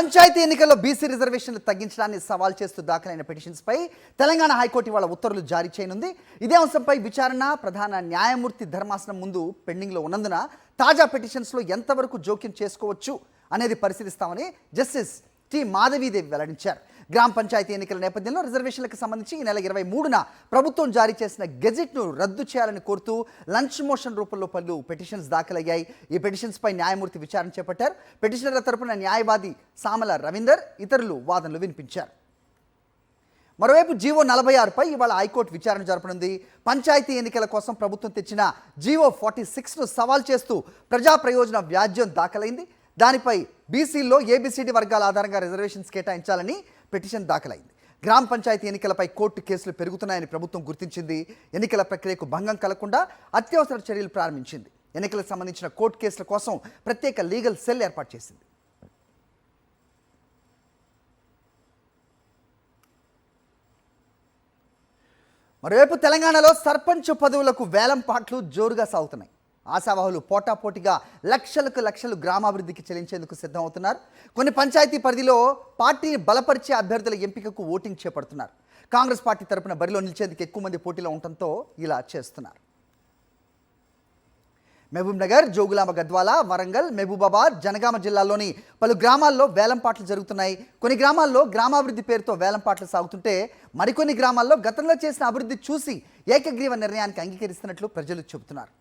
పంచాయతీ ఎన్నికల్లో బీసీ రిజర్వేషన్లు తగ్గించడాన్ని సవాల్ చేస్తూ దాఖలైన పిటిషన్స్పై తెలంగాణ హైకోర్టు ఇవాళ ఉత్తర్వులు జారీ చేయనుంది. ఇదే అంశంపై విచారణ ప్రధాన న్యాయమూర్తి ధర్మాసనం ముందు పెండింగ్లో ఉన్నందున తాజా పిటిషన్స్లో ఎంతవరకు జోక్యం చేసుకోవచ్చు అనేది పరిశీలిస్తామని జస్టిస్ టి మాధవీదేవి వెల్లడించారు. గ్రామ పంచాయతీ ఎన్నికల నేపథ్యంలో రిజర్వేషన్లకు సంబంధించి ఈ నెల 23న ప్రభుత్వం జారీ చేసిన గెజెట్ను రద్దు చేయాలని కోరుతూ లంచ్ మోషన్ రూపంలో పలు పిటిషన్స్ దాఖలయ్యాయి. ఈ పిటిషన్స్పై న్యాయమూర్తి విచారణ చేపట్టారు. పిటిషనర్ల తరపున న్యాయవాది సామల రవీందర్ ఇతరులు వాదనలు వినిపించారు. మరోవైపు జీవో 46పై ఇవాళ హైకోర్టు విచారణ జరపనుంది. పంచాయతీ ఎన్నికల కోసం ప్రభుత్వం తెచ్చిన జీవో 46ను సవాల్ చేస్తూ ప్రజా ప్రయోజన వ్యాజ్యం దాఖలైంది. దానిపై బీసీల్లో ఏబిసిడి వర్గాల ఆధారంగా రిజర్వేషన్స్ కేటాయించాలని పిటిషన్ దాఖలైంది. గ్రామ పంచాయతీ ఎన్నికలపై కోర్టు కేసులు పెరుగుతున్నాయని ప్రభుత్వం గుర్తించింది. ఎన్నికల ప్రక్రియకు భంగం కలగకుండా అత్యవసర చర్యలు ప్రారంభించింది. ఎన్నికలకు సంబంధించిన కోర్టు కేసుల కోసం ప్రత్యేక లీగల్ సెల్ ఏర్పాటు చేసింది. మరోవైపు తెలంగాణలో సర్పంచ్ పదవులకు వేలంపాట్లు జోరుగా సాగుతున్నాయి. ఆశావాహులు పోటాపోటీగా లక్షలు గ్రామాభివృద్ధికి చెల్లించేందుకు సిద్ధమవుతున్నారు. కొన్ని పంచాయతీ పరిధిలో పార్టీని బలపరిచే అభ్యర్థుల ఎంపికకు ఓటింగ్ చేపడుతున్నారు. కాంగ్రెస్ పార్టీ తరపున బరిలో నిలిచేందుకు ఎక్కువ మంది పోటీలో ఉండటంతో ఇలా చేస్తున్నారు. మహబూబ్నగర్, జోగులాంబ గద్వాల, వరంగల్, మహబూబాబాద్, జనగామ జిల్లాల్లోని పలు గ్రామాల్లో వేలంపాట్లు జరుగుతున్నాయి. కొన్ని గ్రామాల్లో గ్రామాభివృద్ధి పేరుతో వేలంపాట్లు సాగుతుంటే మరికొన్ని గ్రామాల్లో గతంలో చేసిన అభివృద్ధి చూసి ఏకగ్రీవ నిర్ణయానికి అంగీకరిస్తున్నట్లు ప్రజలు చెబుతున్నారు.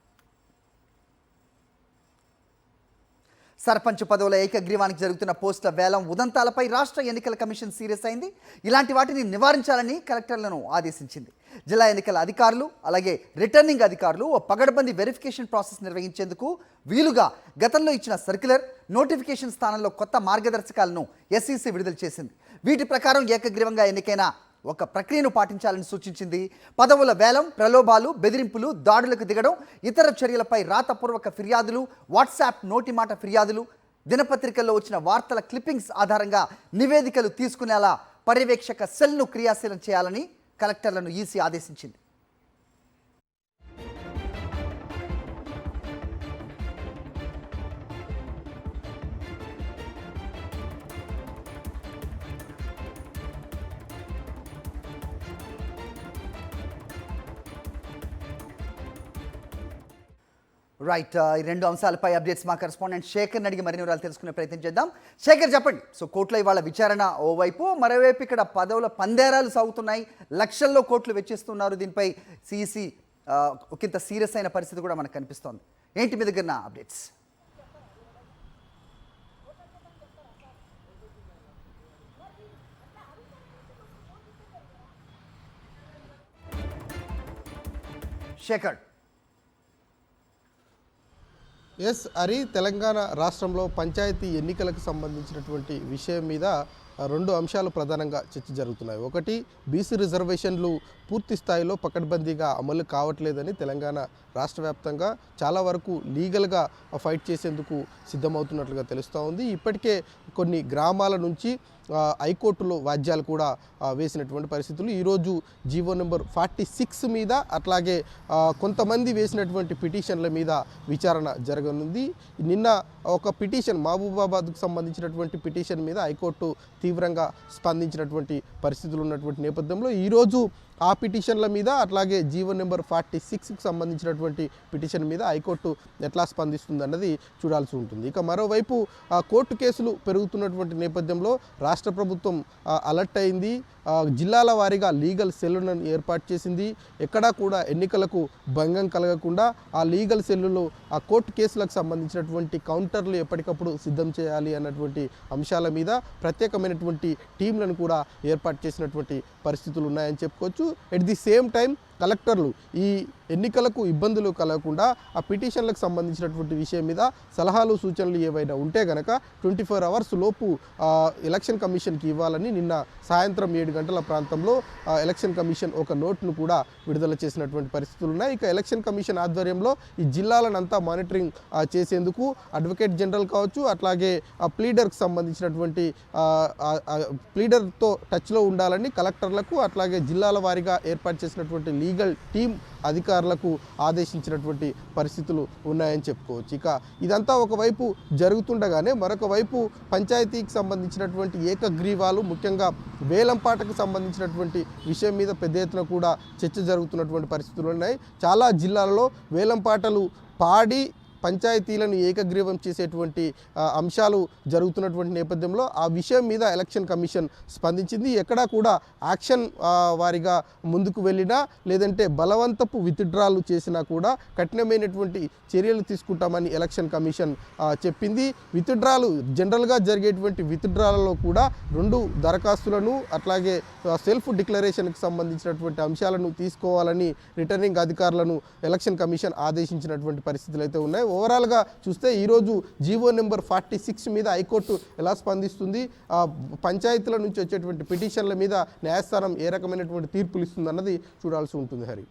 సర్పంచ్ పదవుల ఏకగ్రీవానికి జరుగుతున్న పోస్టుల వేలం ఉదంతాలపై రాష్ట్ర ఎన్నికల కమిషన్ సీరియస్ అయింది. ఇలాంటి వాటిని నివారించాలని కలెక్టర్లను ఆదేశించింది. జిల్లా ఎన్నికల అధికారులు అలాగే రిటర్నింగ్ అధికారులు ఓ పగడ్బందీ వెరిఫికేషన్ ప్రాసెస్ నిర్వహించేందుకు వీలుగా గతంలో ఇచ్చిన సర్క్యులర్, నోటిఫికేషన్ స్థానంలో కొత్త మార్గదర్శకాలను ఎస్ఈసీ విడుదల చేసింది. వీటి ప్రకారం ఏకగ్రీవంగా ఎన్నికైన ఒక ప్రక్రియను పాటించాలని సూచించింది. పదవుల వేలం, ప్రలోభాలు, బెదిరింపులు, దాడులకు దిగడం, ఇతర చర్యలపై రాతపూర్వక ఫిర్యాదులు, వాట్సాప్ నోటి మాట ఫిర్యాదులు, దినపత్రికల్లో వచ్చిన వార్తల క్లిప్పింగ్స్ ఆధారంగా నివేదికలు తీసుకునేలా పర్యవేక్షక సెల్ను క్రియాశీలం చేయాలని కలెక్టర్లను ఈసీ ఆదేశించింది. రైట్, ఈ రెండు అంశాలపై అప్డేట్స్ మా కరెస్పాండెంట్ శేఖర్ని అడిగి మరిన్ని వివరాలు తెలుసుకునే ప్రయత్నం చేద్దాం. శేఖర్, చెప్పండి. సో కోర్టులో ఇవాళ విచారణ ఓవైపు, మరోవైపు ఇక్కడ పదవుల పందేరాలు సాగుతున్నాయి, లక్షల్లో కోట్లు వెచ్చిస్తున్నారు. దీనిపై సిఈసి ఒకంత సీరియస్ అయిన పరిస్థితి కూడా మనకు కనిపిస్తోంది. ఏంటి మీ దగ్గర అప్డేట్స్? శేఖర్. ఎస్ హరి, తెలంగాణ రాష్ట్రంలో పంచాయతీ ఎన్నికలకు సంబంధించినటువంటి విషయం మీద రెండు అంశాలు ప్రధానంగా చర్చ జరుగుతున్నాయి. ఒకటి, బీసీ రిజర్వేషన్లు పూర్తి స్థాయిలో పకడ్బందీగా అమలు కావట్లేదని తెలంగాణ రాష్ట్ర వ్యాప్తంగా చాలా వరకు లీగల్గా ఫైట్ చేసేందుకు సిద్ధమవుతున్నట్లుగా తెలుస్తూ ఉంది. ఇప్పటికే కొన్ని గ్రామాల నుంచి హైకోర్టులో వాద్యాలు కూడా వేసినటువంటి పరిస్థితులు. ఈరోజు జీవో నెంబర్ 46 మీద అట్లాగే కొంతమంది వేసినటువంటి పిటిషన్ల మీద విచారణ జరగనుంది. నిన్న ఒక పిటిషన్, మహబూబాబాద్కు సంబంధించినటువంటి పిటిషన్ మీద హైకోర్టు తీవ్రంగా స్పందించినటువంటి పరిస్థితులు ఉన్నటువంటి నేపథ్యంలో ఈరోజు ఆ పిటిషన్ల మీద అట్లాగే జీవో నెంబర్ 46కి సంబంధించినటువంటి పిటిషన్ మీద హైకోర్టు ఎట్లా స్పందిస్తుంది అన్నది చూడాల్సి ఉంటుంది. ఇక మరోవైపు కోర్టు కేసులు పెరుగుతున్నటువంటి నేపథ్యంలో రాష్ట్ర ప్రభుత్వం అలర్ట్ అయింది. జిల్లాల వారీగా లీగల్ సెల్లులను ఏర్పాటు చేసింది. ఎక్కడా కూడా ఎన్నికలకు భంగం కలగకుండా ఆ లీగల్ సెల్లులో ఆ కోర్టు కేసులకు సంబంధించినటువంటి కౌంటర్లు ఎప్పటికప్పుడు సిద్ధం చేయాలి అన్నటువంటి అంశాల మీద ప్రత్యేకమైనటువంటి టీంలను కూడా ఏర్పాటు చేసినటువంటి పరిస్థితులు ఉన్నాయని చెప్పుకోవచ్చు. ఎట్ ది సేమ్ టైం కలెక్టర్లు ఈ ఎన్నికలకు ఇబ్బందులు కలగకుండా ఆ పిటిషన్లకు సంబంధించినటువంటి విషయం మీద సలహాలు, సూచనలు ఏవైనా ఉంటే కనుక 24 అవర్స్ లోపు ఎలక్షన్ కమిషన్కి ఇవ్వాలని నిన్న సాయంత్రం 7 గంటల ప్రాంతంలో ఎలక్షన్ కమిషన్ ఒక నోట్ను కూడా విడుదల చేసినటువంటి పరిస్థితులు ఉన్నాయి. ఇక ఎలక్షన్ కమిషన్ ఆధ్వర్యంలో ఈ జిల్లాలనంతా మానిటరింగ్ చేసేందుకు అడ్వకేట్ జనరల్ కావచ్చు, అట్లాగే ప్లీడర్కి సంబంధించినటువంటి ప్లీడర్తో టచ్లో ఉండాలని కలెక్టర్లకు అట్లాగే జిల్లాల వారీగా ఏర్పాటు చేసినటువంటి ఈగల్ టీం అధికారులకు ఆదేశించినటువంటి పరిస్థితులు ఉన్నాయని చెప్పుకోవచ్చు. ఇక ఇదంతా ఒకవైపు జరుగుతుండగానే మరొక వైపు పంచాయతీకి సంబంధించినటువంటి ఏకగ్రీవాలు, ముఖ్యంగా వేలంపాటకు సంబంధించినటువంటి విషయం మీద పెద్ద ఎత్తున కూడా చర్చ జరుగుతున్నటువంటి పరిస్థితులు ఉన్నాయి. చాలా జిల్లాలలో వేలంపాటలు పాడి పంచాయతీలను ఏకగ్రీవం చేసేటువంటి అంశాలు జరుగుతున్నటువంటి నేపథ్యంలో ఆ విషయం మీద ఎలక్షన్ కమిషన్ స్పందించింది. ఎక్కడా కూడా యాక్షన్ వారిగా ముందుకు వెళ్ళినా లేదంటే బలవంతపు విత్డ్రాలు చేసినా కూడా కఠినమైనటువంటి చర్యలు తీసుకుంటామని ఎలక్షన్ కమిషన్ చెప్పింది. విత్డ్రాలు జనరల్గా జరిగేటువంటి విత్డ్రాలలో కూడా 2 దరఖాస్తులను అట్లాగే సెల్ఫ్ డిక్లరేషన్కి సంబంధించినటువంటి అంశాలను తీసుకోవాలని రిటర్నింగ్ అధికారులను ఎలక్షన్ కమిషన్ ఆదేశించినటువంటి పరిస్థితులు అయితే ఉన్నాయి. ఓవరాల్గా చూస్తే ఈరోజు జీవో నెంబర్ 46 మీద హైకోర్టు ఎలా స్పందిస్తుంది, పంచాయతీల నుంచి వచ్చేటువంటి పిటిషన్ల మీద న్యాయస్థానం ఏ రకమైనటువంటి తీర్పులు ఇస్తుంది అన్నది చూడాల్సి ఉంటుంది. హరి.